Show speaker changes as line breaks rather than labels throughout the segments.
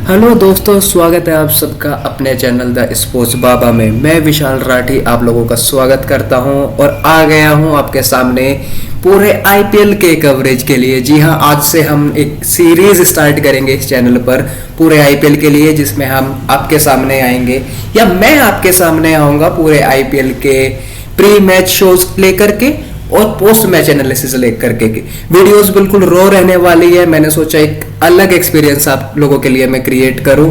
Hello दोस्तों, स्वागत है आप सबका अपने चैनल द स्पोर्ट्स बाबा में। मैं विशाल राठी आप लोगों का स्वागत करता हूं और आ गया हूं आपके सामने पूरे आईपीएल के कवरेज के लिए। जी हां, आज से हम एक सीरीज स्टार्ट करेंगे इस चैनल पर पूरे आईपीएल के लिए, जिसमें हम आपके सामने आएंगे या मैं आपके सामने आऊंगा पूरे आईपीएल के प्री मैच शोज लेकर के और पोस्ट मैच एनालिसिस लेकर के वीडियोस बिल्कुल रॉ रहने वाली है। मैंने सोचा एक अलग एक्सपीरियंस आप लोगों के लिए मैं क्रिएट करूं।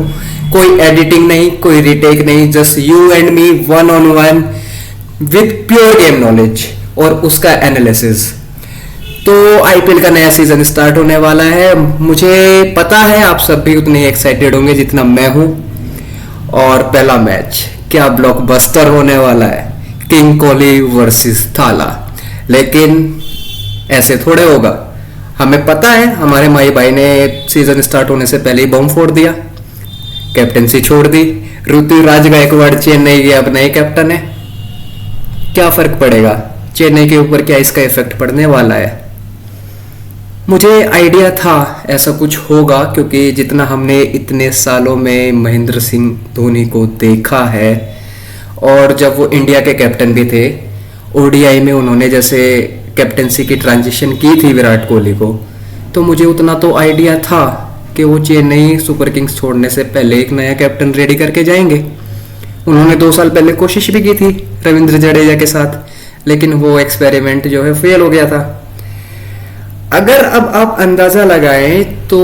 कोई एडिटिंग नहीं, कोई रिटेक नहीं, just you and me one on one with pure game knowledge और उसका एनालिसिस। तो आईपीएल का नया सीजन स्टार्ट होने वाला है। मुझे पता है आप सब भी उतने एक्साइटेड होंगे जितना मैं हूं। और पहला मैच क्या ब्लॉकबस्टर होने वाला है, किंग कोहली वर्सेस थाला। लेकिन ऐसे थोड़े होगा, हमें पता है हमारे माई भाई ने सीजन स्टार्ट होने से पहले ही बम फोड़ दिया, कैप्टनसी छोड़ दी। ऋतुराज गायकवाड़ चेन्नई के अब नए कैप्टन है। क्या फर्क पड़ेगा चेन्नई के ऊपर, क्या इसका इफेक्ट पड़ने वाला है? मुझे आइडिया था ऐसा कुछ होगा, क्योंकि जितना हमने इतने सालों में महेंद्र सिंह धोनी को देखा है, और जब वो इंडिया के कैप्टन भी थे ओडीआई में, उन्होंने जैसे कैप्टनसी की ट्रांजिशन की थी विराट कोहली को, तो मुझे उतना तो आइडिया था कि वो चेन्नई सुपर किंग्स छोड़ने से पहले एक नया कैप्टन रेडी करके जाएंगे। उन्होंने 2 साल पहले कोशिश भी की थी रविंद्र जडेजा के साथ, लेकिन वो एक्सपेरिमेंट जो है फेल हो गया था। अगर अब आप अंदाजा लगाएं तो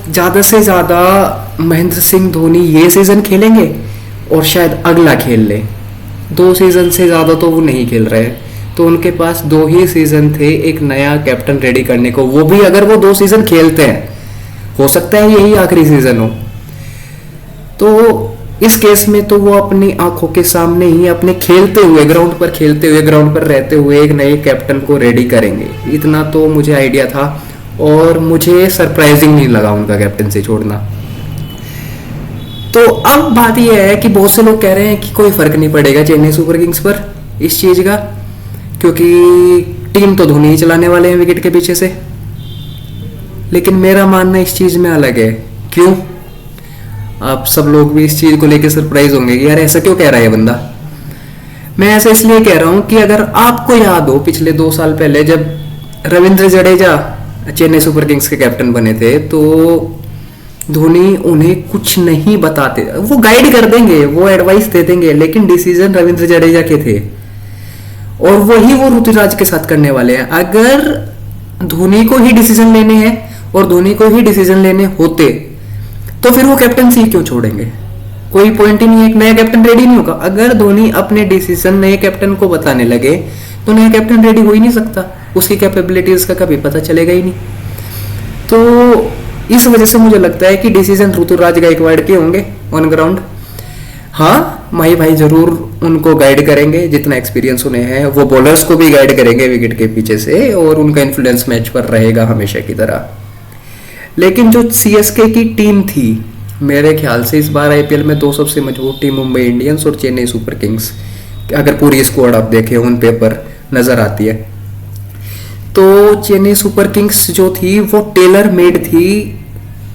ज़्यादा से ज़्यादा महेंद्र सिंह धोनी ये सीज़न खेलेंगे और शायद अगला खेल ले। 2 सीजन से ज़्यादा तो वो नहीं खेल रहे, तो उनके पास 2 ही सीजन थे एक नया कैप्टन रेडी करने को। वो भी अगर वो 2 सीजन खेलते हैं, हो सकता है यही आखिरी सीजन हो। तो इस केस में तो वो अपनी आंखों के सामने ही अपने खेलते हुए ग्राउंड पर रहते हुए एक नए कैप्टन को रेडी करेंगे। इतना तो मुझे आइडिया था और मुझे सरप्राइजिंग नहीं लगा उनका कैप्टनसी छोड़ना। तो अब बात यह है कि बहुत से लोग कह रहे हैं कि कोई फर्क नहीं पड़ेगा चेन्नई सुपर किंग्स पर इस चीज का, क्योंकि टीम तो धोनी ही चलाने वाले हैं विकेट के पीछे से। लेकिन मेरा मानना इस चीज में अलग है। क्यों? आप सब लोग भी इस चीज को लेकर सरप्राइज होंगे कि यार ऐसा क्यों कह रहा है बंदा। मैं ऐसा इसलिए कह रहा हूं कि अगर आपको याद हो पिछले 2 साल पहले जब रविंद्र जडेजा चेन्नई सुपर किंग्स के कैप्टन बने थे, तो धोनी उन्हें कुछ नहीं बताते। वो गाइड कर देंगे, वो एडवाइस दे देंगे, लेकिन डिसीजन रविंद्र जडेजा के थे और वही वो ऋतुराज के साथ करने वाले हैं। अगर धोनी को ही डिसीजन लेने हैं और धोनी को ही डिसीजन लेने होते तो फिर वो कैप्टनसी क्यों छोड़ेंगे? कोई पॉइंट ही नहीं है, एक नया कैप्टन रेडी नहीं होगा। अगर धोनी अपने डिसीजन नए कैप्टन को बताने लगे तो नया कैप्टन रेडी हो ही नहीं सकता, उसकी कैपेबिलिटीज का कभी पता चलेगा ही नहीं। तो इस वजह से मुझे लगता है कि डिसीजन ऋतुराज गायकवाड़ के होंगे ऑन ग्राउंड। हाँ, माही भाई जरूर उनको गाइड करेंगे, जितना एक्सपीरियंस उन्हें है। वो बॉलर्स को भी गाइड करेंगे विकेट के पीछे से, और उनका इन्फ्लुएंस मैच पर रहेगा हमेशा की तरह। लेकिन जो सीएसके की टीम थी, मेरे ख्याल से इस बार आईपीएल में 2 सबसे मजबूत टीम मुंबई इंडियंस और चेन्नई सुपर किंग्स, अगर पूरी स्क्वाड आप देखें ऑन पेपर नजर आती है। तो चेन्नई सुपर किंग्स जो थी वो टेलर मेड थी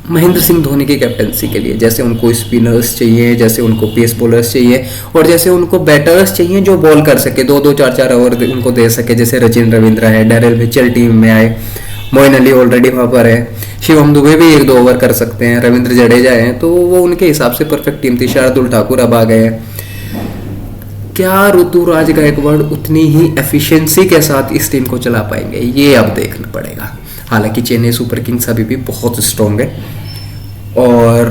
महेंद्र सिंह धोनी की कैप्टनसी के लिए। जैसे उनको स्पिनर्स चाहिए, जैसे उनको पेस बॉलर्स चाहिए, और जैसे उनको बैटर्स चाहिए जो बॉल कर सके, 2-2 4-4 ओवर उनको दे सके। जैसे रचिन रविंद्र है, डैरेल मिचेल टीम में आए, मोइन अली ऑलरेडी वहां पर है, शिवम दुबे भी 1-2 ओवर कर सकते हैं, रविंद्र जडेजा है, तो वो उनके हिसाब से परफेक्ट टीम थी। शार्दुल ठाकुर अब आ गए हैं। क्या ऋतुराज गायकवाड़ उतनी ही एफिशिएंसी के साथ इस टीम को चला पाएंगे? ये अब देखना पड़ेगा। हालांकि चेन्नई सुपर किंग्स अभी भी बहुत स्ट्रॉन्ग है। और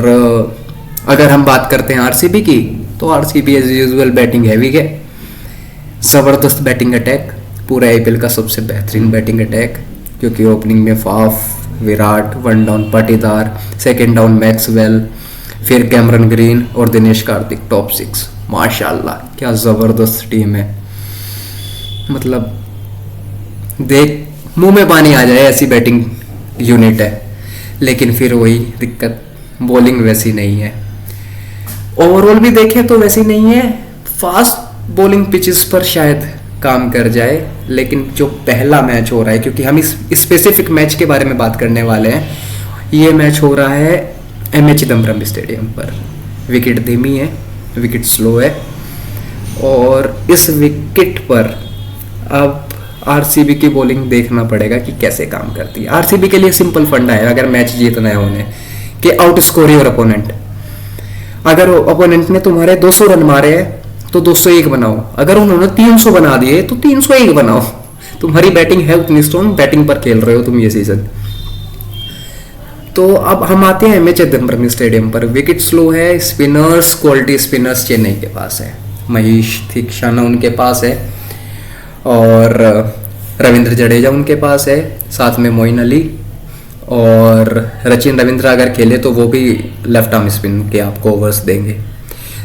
अगर हम बात करते हैं आरसीबी की, तो RCB as usual batting heavy है, जबरदस्त बैटिंग अटैक, पूरे आईपीएल का सबसे बेहतरीन बैटिंग अटैक, क्योंकि ओपनिंग में Faf, Virat, 1 down Patidar, 2nd down Maxwell, फिर कैमरन ग्रीन और दिनेश कार्तिक, टॉप 6। माशाल्लाह क्या जबरदस्त टीम है। मतलब देख मुंह में पानी आ जाए ऐसी बैटिंग यूनिट है। लेकिन फिर वही दिक्कत, बॉलिंग वैसी नहीं है। ओवरऑल भी देखें तो वैसी नहीं है। फास्ट बॉलिंग पिचेस पर शायद काम कर जाए, लेकिन जो पहला मैच हो रहा है, क्योंकि हम इस स्पेसिफिक मैच के बारे में बात करने वाले हैं, ये मैच हो रहा है एमए चिदम्बरम स्टेडियम पर। विकेट धीमी है, विकेट स्लो है, और इस विकेट पर अब आरसीबी की बॉलिंग देखना पड़ेगा कि कैसे काम करती है। आरसीबी के लिए सिंपल फंडा है अगर मैच जीतना है उन्हें, कि आउट स्कोर योर ओपोनेंट। अगर ओपोनेंट ने तुम्हारे 200 रन मारे हैं तो 201 बनाओ, अगर उन्होंने 300 बना दिए तो 301 बनाओ। तुम्हारी बैटिंग है उतनी स्ट्रॉन्ग, बैटिंग पर खेल रहे हो तुम ये सीजन। तो अब हम आते हैं एमए चिदम्बरम स्टेडियम पर। विकेट स्लो है, स्पिनर्स, क्वालिटी स्पिनर्स चेन्नई के पास है। महेश दीक्षाना उनके पास है, और रविंद्र जडेजा उनके पास है, साथ में मोइन अली, और सचिन रविंद्र अगर खेले तो वो भी लेफ्ट आर्म स्पिन के आपको ओवर्स देंगे।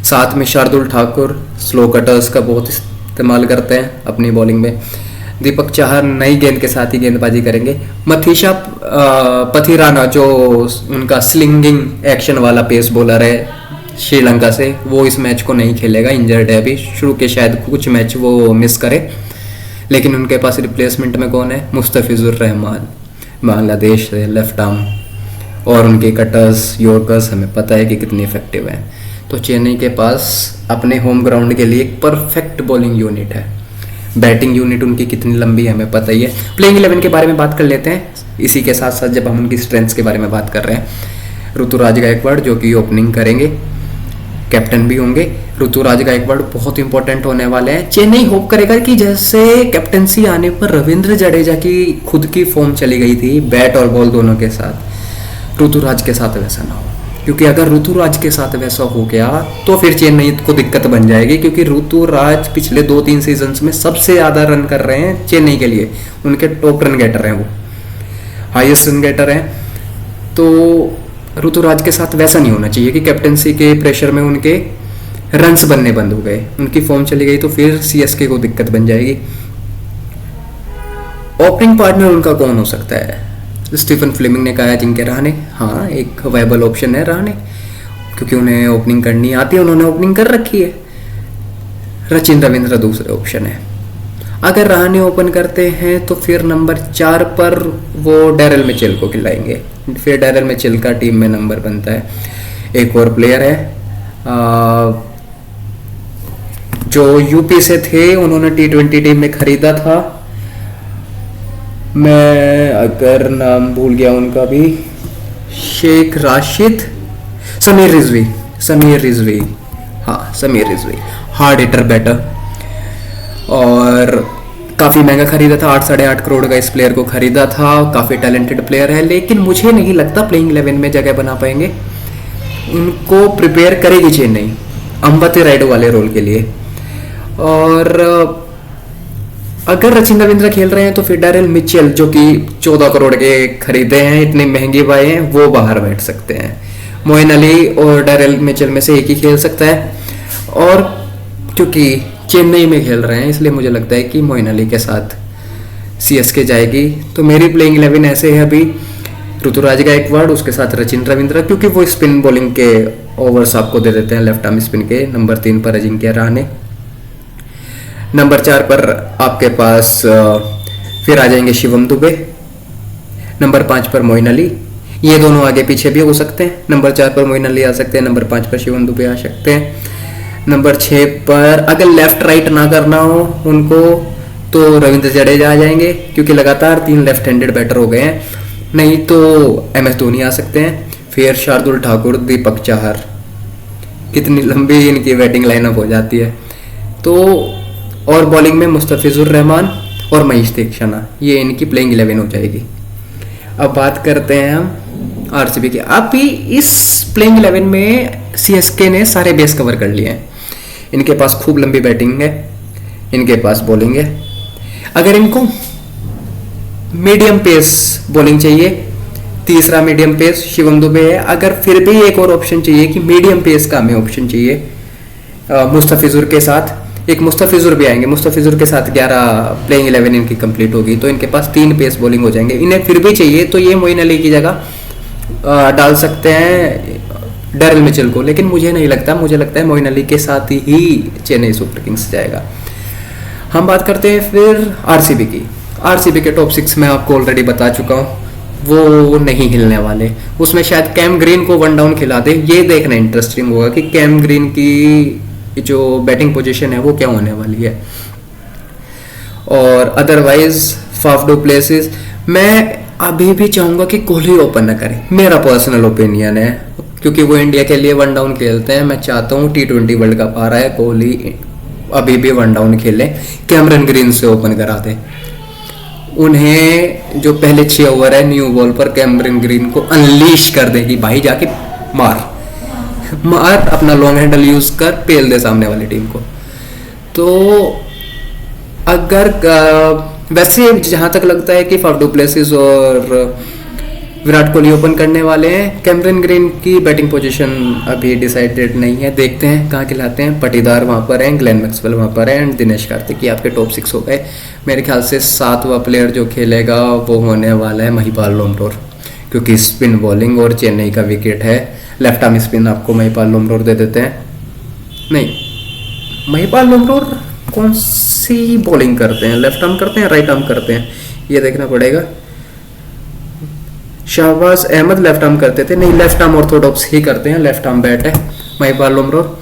साथ में शार्दुल ठाकुर स्लो कटर्स का बहुत इस्तेमाल करते हैं अपनी बॉलिंग में। दीपक चाहर नई गेंद के साथ ही गेंदबाजी करेंगे। मथीशा पथिराना जो उनका स्लिंगिंग एक्शन वाला पेस बॉलर है श्रीलंका से, वो इस मैच को नहीं खेलेगा, इंजर्ड है अभी। शुरू के शायद कुछ मैच वो मिस करे, लेकिन उनके पास रिप्लेसमेंट में कौन है? मुस्तफिजुर रहमान, बांग्लादेश से लेफ्ट आर्म, और उनके कटर्स यॉर्कर्स हमें पता है कि कितनी इफेक्टिव है। तो चेन्नई के पास अपने होम ग्राउंड के लिए एक परफेक्ट बॉलिंग यूनिट है। बैटिंग यूनिट उनकी कितनी लंबी है हमें पता ही है। प्लेइंग 11 के बारे में बात कर लेते हैं इसी के साथ साथ, जब हम उनकी स्ट्रेंथ्स के बारे में बात कर रहे हैं। ऋतुराज गायकवाड़ जो कि ओपनिंग करेंगे, कैप्टन भी होंगे। ऋतुराज गायकवाड़ बहुत इंपॉर्टेंट होने वाले हैं। चेन्नई होप करेगा कि जैसे कैप्टनसी आने पर रविंद्र जडेजा की खुद की फॉर्म चली गई थी बैट और बॉल दोनों के साथ, ऋतुराज के साथ वैसा ना हो। क्योंकि अगर ऋतुराज के साथ वैसा हो गया तो फिर चेन्नई को दिक्कत बन जाएगी, क्योंकि ऋतुराज पिछले 2-3 सीजन्स में सबसे ज़्यादा रन कर रहे हैं चेन्नई के लिए। उनके टॉप रन गेटर हैं, वो हाईएस्ट रन गेटर हैं। तो ऋतुराज के साथ वैसा नहीं होना चाहिए कि कैप्टनसी के प्रेशर में उनके रन्स बनने बंद हो गए, उनकी फॉर्म चली गई तो फिर सीएसके को दिक्कत बन जाएगी। ओपनिंग पार्टनर उनका कौन हो सकता है? स्टीफन फ्लेमिंग ने कहा है जिनके रहाणे, हाँ एक वायबल ऑप्शन है रहाणे, क्योंकि उन्हें ओपनिंग करनी आती है, उन्होंने ओपनिंग कर रखी है। सचिन रविंद्र दूसरे ऑप्शन है। अगर रहाणे ओपन करते हैं तो फिर नंबर 4 पर वो डैरेल मिचेल को खिलाएंगे, फिर डैरेल मिचेल का टीम में नंबर बनता है। एक और प्लेयर है जो यूपी से थे, उन्होंने T20 टीम में खरीदा था, मैं अगर नाम भूल गया उनका भी, शेख राशिद, समीर रिजवी, हाँ Sameer Rizvi, hard hitter batter, और काफ़ी महंगा खरीदा था, 8-8.5 करोड़ का इस प्लेयर को खरीदा था। काफ़ी टैलेंटेड प्लेयर है, लेकिन मुझे नहीं लगता प्लेइंग 11 में जगह बना पाएंगे। उनको प्रिपेयर करेगी चेन्नई अंबती राइडो वाले रोल के लिए। और अगर सचिन रविंद्र खेल रहे हैं तो फिर डैरेल मिचेल जो कि 14 करोड़ के खरीदे हैं, इतने महंगे पाए हैं, वो बाहर बैठ सकते हैं। मोइन अली और डैरेल मिचेल में से एक ही खेल सकता है, और क्योंकि चेन्नई में खेल रहे हैं इसलिए मुझे लगता है कि मोइन अली के साथ सीएसके जाएगी। तो मेरी प्लेइंग 11 ऐसे है अभी, ऋतुराज गायकवाड़, उसके साथ सचिन रविंद्र, क्योंकि वो स्पिन बॉलिंग के ओवर्स आपको दे देते हैं लेफ्ट आर्म स्पिन के। नंबर 3 पर अजिंक्य रहाणे, नंबर 4 पर आपके पास फिर आ जाएंगे शिवम दुबे, नंबर 5 पर मोइन अली, ये दोनों आगे पीछे भी हो सकते हैं। नंबर 4 पर मोइन अली आ सकते हैं, नंबर 5 पर शिवम दुबे आ सकते हैं। नंबर 6 पर अगर लेफ्ट राइट ना करना हो उनको तो रविंद्र जडेजा आ जाएंगे, क्योंकि लगातार 3 लेफ्ट हैंडेड बैटर हो गए हैं। नहीं तो MS धोनी आ सकते हैं, फिर शार्दुल ठाकुर, दीपक चाहर, कितनी लंबी इनकी बैटिंग लाइनअप हो जाती है। तो और बॉलिंग में मुस्तफिजुर रहमान और महेश दीक्षाना, ये इनकी प्लेइंग 11 हो जाएगी। अब बात करते हैं हम आरसीबी की। अब भी इस प्लेइंग 11 में सीएसके ने सारे बेस कवर कर लिए हैं। इनके पास खूब लंबी बैटिंग है, इनके पास बॉलिंग है। अगर इनको मीडियम पेस बॉलिंग चाहिए, तीसरा मीडियम पेस शिवम दुबे है। अगर फिर भी एक और ऑप्शन चाहिए कि मीडियम पेस का हमें ऑप्शन चाहिए मुस्तफिजुर के साथ, एक मुस्तफिजुर भी आएंगे, मुस्तफिजुर के साथ 11 प्लेइंग 11 इनकी कंप्लीट होगी, तो इनके पास 3 पेस बॉलिंग हो जाएंगे। इन्हें फिर भी चाहिए तो ये मोइन अली की जगह डाल सकते हैं डैरेल मिचेल को, लेकिन मुझे नहीं लगता, मुझे लगता है मोइन अली के साथ ही चेन्नई सुपर किंग्स जाएगा। हम बात करते हैं फिर आरसीबी की। आरसीबी के टॉप 6 मैं आपको ऑलरेडी बता चुका हूँ। वो नहीं हिलने वाले। उसमें शायद कैम ग्रीन को वन डाउन खिला दे, ये देखना इंटरेस्टिंग होगा कि कैम ग्रीन की जो बैटिंग पोजीशन है वो क्या होने वाली है। और अदरवाइज फाफ डू प्लेसेस मैं अभी भी चाहूंगा कि कोहली ओपन ना करे, मेरा पर्सनल ओपिनियन है, क्योंकि वो इंडिया के लिए वन डाउन खेलते हैं। मैं चाहता हूँ T20 वर्ल्ड कप आ रहा है, कोहली अभी भी वन डाउन खेले, कैमरन ग्रीन से ओपन करा दे। उन्हें जो पहले 6 ओवर है न्यू बॉल पर कैमरन ग्रीन को अनलीश कर देगी भाई, जाके मार अपना लॉन्ग हैंडल यूज कर, पेल दे सामने वाली टीम को। तो अगर वैसे जहां तक लगता है कि फाफ डू प्लेसिस और विराट कोहली ओपन करने वाले हैं, कैमरन ग्रीन की बैटिंग पोजीशन अभी डिसाइडेड नहीं है, देखते हैं कहाँ खिलाते हैं। पटीदार वहाँ पर हैं, ग्लेन मैक्सवेल वहाँ पर है, एंड दिनेश कार्तिक, आपके टॉप 6 हो गए। मेरे ख्याल से 7वां प्लेयर जो खेलेगा वो होने वाला है महिपाल लोमरोर, क्योंकि स्पिन बॉलिंग और चेन्नई का विकेट है। लेफ्ट आर्म स्पिन आपको महिपाल लोमरोर दे देते हैं। नहीं, महिपाल लोमरोर कौन सी बॉलिंग करते हैं, लेफ्ट आर्म करते हैं राइट आर्म करते हैं, ये देखना पड़ेगा। शाहबाज अहमद लेफ्ट आर्म करते थे, नहीं लेफ्ट आर्म ऑर्थोडॉक्स ही करते हैं, लेफ्ट आर्म बैट है महिपाल लोमरोर।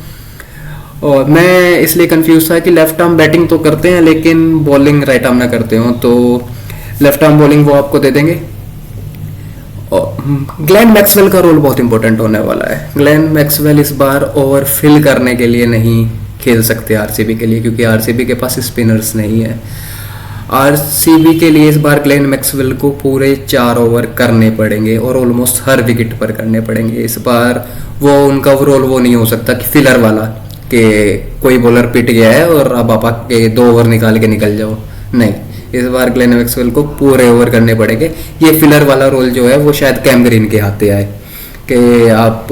और मैं इसलिए कंफ्यूज था कि लेफ्ट आर्म बैटिंग तो करते हैं लेकिन बॉलिंग राइट आर्म ना करते हो, तो लेफ्ट आर्म बॉलिंग वो आपको दे देंगे। और ग्लेन मैक्सवेल का रोल बहुत इंपॉर्टेंट होने वाला है। ग्लेन मैक्सवेल इस बार ओवर फिल करने के लिए नहीं खेल सकते आरसीबी के लिए, क्योंकि आरसीबी के पास स्पिनर्स नहीं है। आरसीबी के लिए इस बार ग्लेन मैक्सवेल को पूरे 4 ओवर करने पड़ेंगे और ऑलमोस्ट हर विकेट पर करने पड़ेंगे। इस बार वो उनका रोल वो नहीं हो सकता कि फिलर वाला, कि कोई बॉलर पिट गया है और अब आप के 2 ओवर निकाल के निकल जाओ, नहीं। इस बार ग्लेन मैक्सवेल को पूरे ओवर करने पड़ेंगे। ये फिलर वाला रोल जो है वो शायद कैम ग्रीन के हाथे आए कि आप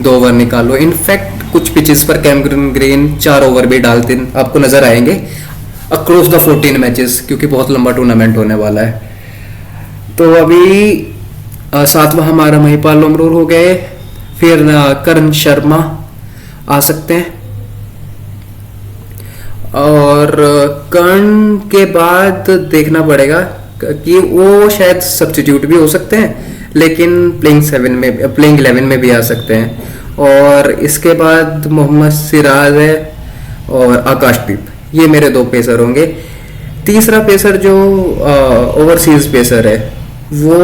2 ओवर निकालो। इनफैक्ट कुछ पिचेस पर कैम ग्रीन 4 ओवर भी डालते आपको नजर आएंगे अक्रॉस द 14 मैचेस, क्योंकि बहुत लंबा टूर्नामेंट होने वाला है। तो अभी 7वां हमारा महिपाल लोमरोर हो गए, फिर करण शर्मा आ सकते हैं, और कर्ण के बाद देखना पड़ेगा कि वो शायद सब्स्टिट्यूट भी हो सकते हैं, लेकिन प्लेइंग 11 में भी आ सकते हैं। और इसके बाद मोहम्मद सिराज है और आकाशदीप, ये मेरे 2 पेसर होंगे। तीसरा पेसर जो ओवरसीज पेसर है वो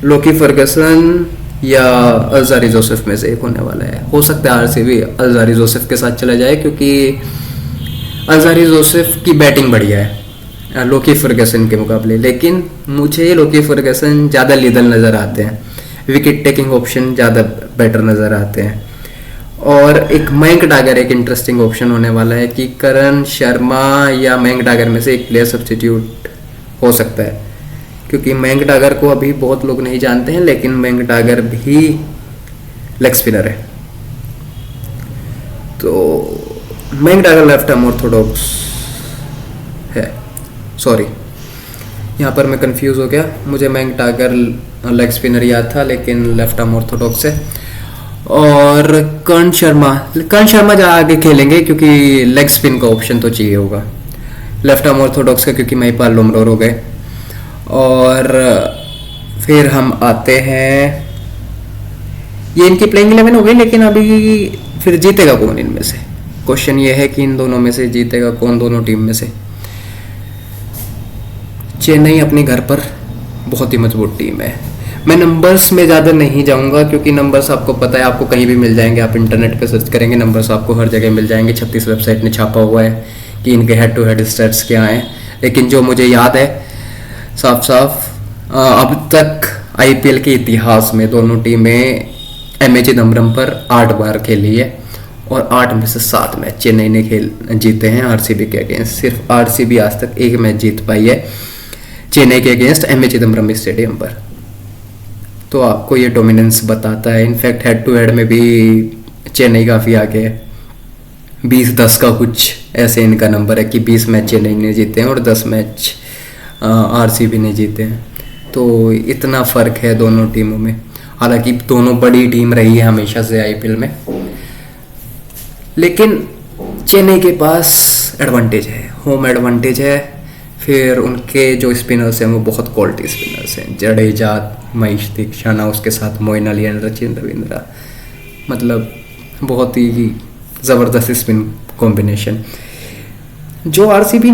लोकी फर्गसन या अलजारी जोसेफ में से एक होने वाला है। हो सकता है आरसीबी अलजारी जोसेफ के साथ चला जाए, क्योंकि अलजारी जोसेफ की बैटिंग बढ़िया है लोकी फर्गसन के मुकाबले, लेकिन मुझे लोकी फर्गसन ज़्यादा लीडल नज़र आते हैं, विकेट टेकिंग ऑप्शन ज़्यादा बेटर नज़र आते हैं। और एक मयंक डागर एक इंटरेस्टिंग ऑप्शन होने वाला है कि करण शर्मा या मयंक डागर में से एक प्लेयर सब्स्टिट्यूट हो सकता है, क्योंकि मयंक डागर को अभी बहुत लोग नहीं जानते हैं, लेकिन मयंक डागर भी लेग स्पिनर है। तो Mayank Dagar left arm Orthodox है, सॉरी यहाँ पर मैं कंफ्यूज हो गया, मुझे मयंक डागर लेग स्पिनर याद था लेकिन लेफ्ट आर्म ऑर्थोडॉक्स है। और कर्ण शर्मा जहाँ आगे खेलेंगे, क्योंकि लेग स्पिन का ऑप्शन तो चाहिए होगा। लेफ्ट आर्म ऑर्थोडॉक्स का क्योंकि महिपाल लोमरोर हो गए। और फिर हम आते हैं, ये इनकी प्लेइंग 11 हो गई, लेकिन अभी फिर जीतेगा कौन इनमें से, क्वेश्चन ये है कि इन दोनों में से जीतेगा कौन, दोनों टीम में से। चेन्नई अपने घर पर बहुत ही मजबूत टीम है। मैं नंबर्स में ज़्यादा नहीं जाऊंगा, क्योंकि नंबर्स आपको पता है, आपको कहीं भी मिल जाएंगे, आप इंटरनेट पे सर्च करेंगे नंबर्स आपको हर जगह मिल जाएंगे। 36 वेबसाइट ने छापा हुआ है कि इनके हेड टू हेड स्टैट्स क्या हैं। लेकिन जो मुझे याद है साफ अब तक आईपीएल के इतिहास में दोनों टीमें एमए चिदम्बरम पर 8 बार खेली है, और 8 में से 7 मैच चेन्नई ने जीते हैं आरसीबी के अगेंस्ट। सिर्फ आरसीबी आज तक 1 मैच जीत पाई है चेन्नई के अगेंस्ट एमए चिदम्बरम स्टेडियम पर। तो आपको ये डोमिनेंस बताता है। इनफैक्ट हेड टू हेड में भी चेन्नई काफ़ी आगे है, 20-10 का कुछ ऐसे इनका नंबर है कि 20 मैच चेन्नई ने जीते हैं और 10 मैच आरसीबी ने जीते हैं। तो इतना फ़र्क है दोनों टीमों में। हालांकि दोनों बड़ी टीम रही है हमेशा से आईपीएल में, लेकिन चेन्नई के पास एडवांटेज है, होम एडवांटेज है। फिर उनके जो स्पिनर्स हैं वो बहुत क्वालिटी स्पिनर्स हैं, जडेजा, महेश दीक्षाना, उसके साथ मोइन अली एंड सचिन रविंद्रा, मतलब बहुत ही ज़बरदस्त स्पिन कॉम्बिनेशन। जो आरसीबी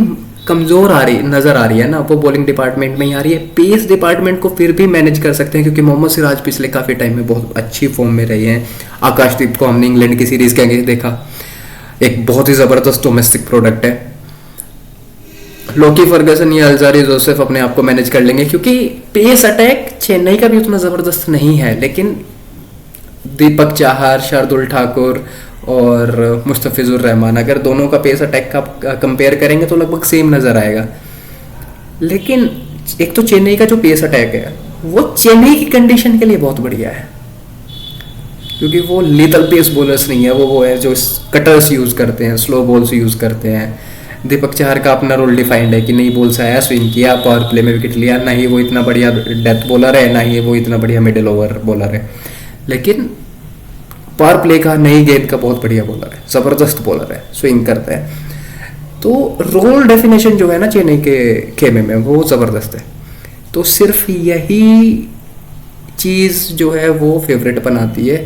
कमज़ोर नज़र आ रही है ना, वो बॉलिंग डिपार्टमेंट में ही आ रही है। पेस डिपार्टमेंट को फिर भी मैनेज कर सकते हैं क्योंकि मोहम्मद सिराज पिछले काफ़ी टाइम में बहुत अच्छी फॉर्म में रहे हैं। आकाशदीप को हमने इंग्लैंड की सीरीज़ के आगे देखा, एक बहुत ही ज़बरदस्त डोमेस्टिक प्रोडक्ट है। लोकी फर्गसन या अल्जारी जोसेफ अपने आप को मैनेज कर लेंगे क्योंकि पेस अटैक चेन्नई का भी उतना ज़बरदस्त नहीं है, लेकिन दीपक चाहर, शार्दुल ठाकुर और मुस्तफिजुर रहमान, अगर दोनों का पेस अटैक का कंपेयर करेंगे तो लगभग सेम नज़र आएगा। लेकिन एक तो चेन्नई का जो पेस अटैक है वो चेन्नई की कंडीशन के लिए बहुत बढ़िया है क्योंकि वो लीथल पेस बॉलर्स नहीं है, वो है जो कटर्स यूज़ करते हैं, स्लो बॉल्स यूज़ करते हैं। दीपक चाहर का अपना रोल डिफाइंड है कि नई बॉल से आया, स्विंग किया, पावर प्ले में विकेट लिया। ना ही वो इतना बढ़िया डेथ बॉलर है, ना ही वो इतना बढ़िया मिडिल ओवर बॉलर है, लेकिन पावर प्ले का, नई गेंद का बहुत बढ़िया बॉलर है, ज़बरदस्त बॉलर है, स्विंग करता है। तो रोल डेफिनेशन जो है ना चेन्नई के खेमे में वो ज़बरदस्त है। तो सिर्फ यही चीज़ जो है वो फेवरेट बनाती है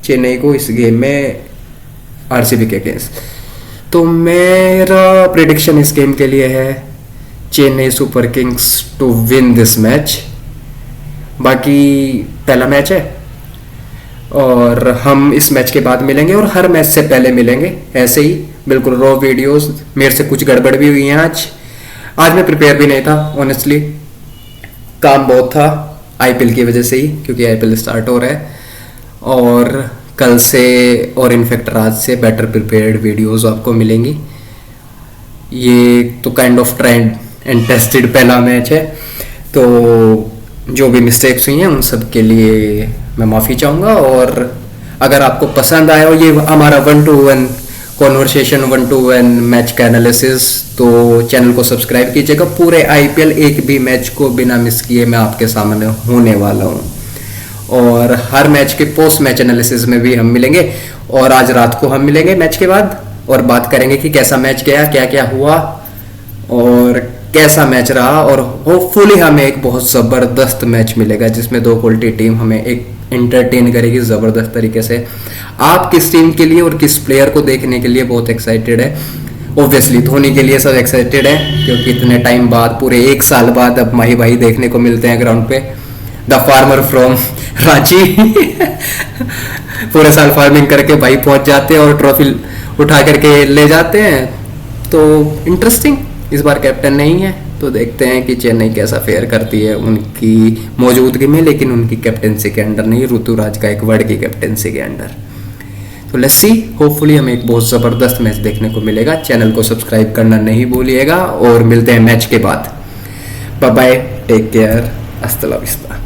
चेन्नई को इस गेम में आरसीबी के अगेंस्ट। तो मेरा प्रेडिक्शन इस गेम के लिए है Chennai super kings to win this match. बाकी पहला मैच है और हम इस मैच के बाद मिलेंगे और हर मैच से पहले मिलेंगे, ऐसे ही बिल्कुल रॉ वीडियोस। मेरे से कुछ गड़बड़ भी हुई हैं आज मैं प्रिपेयर भी नहीं था ऑनेस्टली, काम बहुत था आईपीएल की वजह से ही, क्योंकि आईपीएल स्टार्ट हो रहा है। और कल से और इनफैक्ट आज से बेटर प्रिपेयर्ड वीडियोस आपको मिलेंगी। ये तो kind of trend and tested पहला मैच है, तो जो भी मिस्टेक्स हुई हैं उन सब के लिए मैं माफ़ी चाहूँगा। और अगर आपको पसंद आया हो ये हमारा 1-to-1 कॉन्वर्सेशन, 1-to-1 मैच का एनालिसिस, तो चैनल को सब्सक्राइब कीजिएगा। पूरे आईपीएल एक भी मैच को बिना मिस किए मैं आपके सामने होने वाला हूँ। और हर मैच के पोस्ट मैच एनालिसिस में भी हम मिलेंगे और आज रात को हम मिलेंगे मैच के बाद और बात करेंगे कि कैसा मैच गया, क्या क्या हुआ और कैसा मैच रहा। और होपफुली हमें एक बहुत ज़बरदस्त मैच मिलेगा जिसमें दो क्वालिटी टीम हमें एक एंटरटेन करेगी ज़बरदस्त तरीके से। आप किस टीम के लिए और किस प्लेयर को देखने के लिए बहुत एक्साइटेड है? ऑब्वियसली धोनी के लिए सब एक्साइटेड है क्योंकि इतने टाइम बाद, पूरे 1 साल बाद अब माही भाई देखने को मिलते हैं ग्राउंड पे। द फार्मर फ्रॉम रांची पूरे साल फार्मिंग करके भाई पहुंच जाते हैं और ट्रॉफी उठा करके ले जाते हैं। तो इंटरेस्टिंग, इस बार कैप्टन नहीं है तो देखते हैं कि चेन्नई कैसा फेयर करती है उनकी मौजूदगी में, लेकिन उनकी कैप्टेंसी के अंडर नहीं, ऋतुराज का एक वर्ड की कैप्टेंसी के अंडर। तो लेट्स सी, होपफुली हमें एक बहुत ज़बरदस्त मैच देखने को मिलेगा। चैनल को सब्सक्राइब करना नहीं भूलिएगा और मिलते हैं मैच के बाद। बाय बाय, टेक केयर, अस्सलाम वालेकुम।